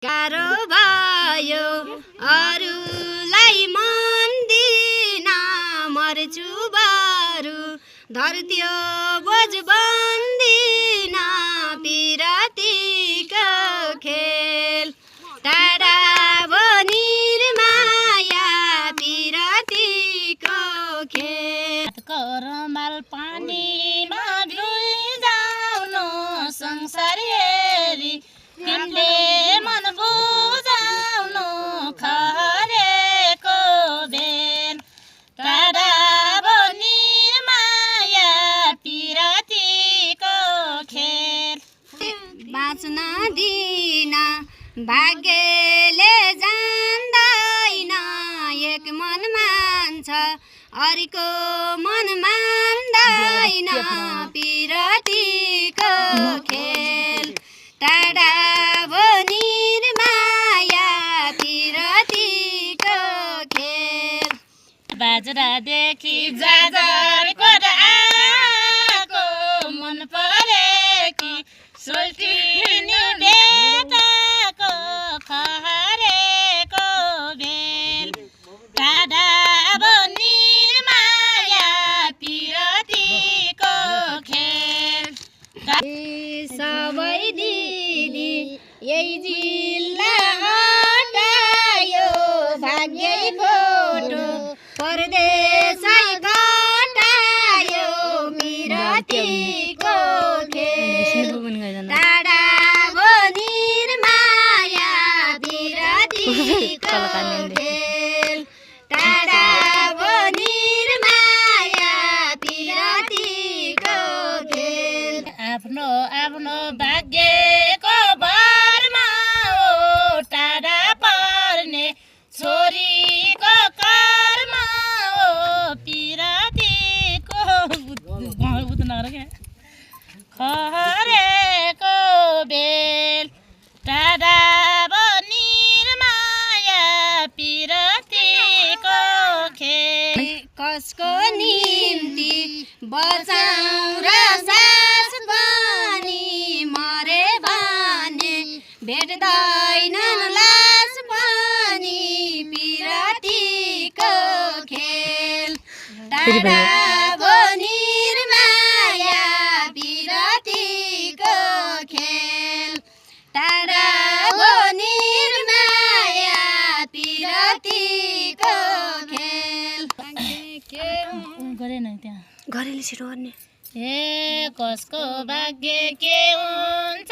गाह्रो भयो अरूलाई मन दिन मर्छु बरु धरत्यो बोझ बन्दिन पिरतीको खेल टाढा भो निर्माया पिरतीको खेल करमाल पानीमा भिजाउनु संसार हेरी तिमीले मन बुझाउनु खरेको बेन टाढा भो निर्माया पिरतीको खेल बाँच्न दिन भाग्यले जान्दैन एक मन मान्छ अर्को मन मान्दैन पिरतीको खेल टाढा भो निर्माया पिरतीको खेल बाजरादेखि जाजरको आएको मन परेकी सोल्टिनी बेटाको खरेको बेल टाढा भो निर्माया पिरतीको खेल सबै दिदी यही जिल्ला हटायो भाग्य खोटो परदेशै घटायो पिरतीको खेल टाढा भो निर्माया पिरतीको खेल टाढा भो निर्माया पिरतीको खेल आफ्नो आफ्नो भाग्यको भरमा हो टाढा पर्ने छोरीको कर्म हो पिरतीको खरेको बेल टाढा भो निर्माया पिरतीको खेल कसको निम्ति बचाउँ र सास पनि मरे भने भेट्दैनन् लास पनि पिरतीको खेल टाढा भो निर्माया पिरतीको खेल टाढा भो निर्माया पिरतीको खेल गरेन त्यहाँ घरेले छिटो गर्ने ए कसको भाग्य के हुन्छ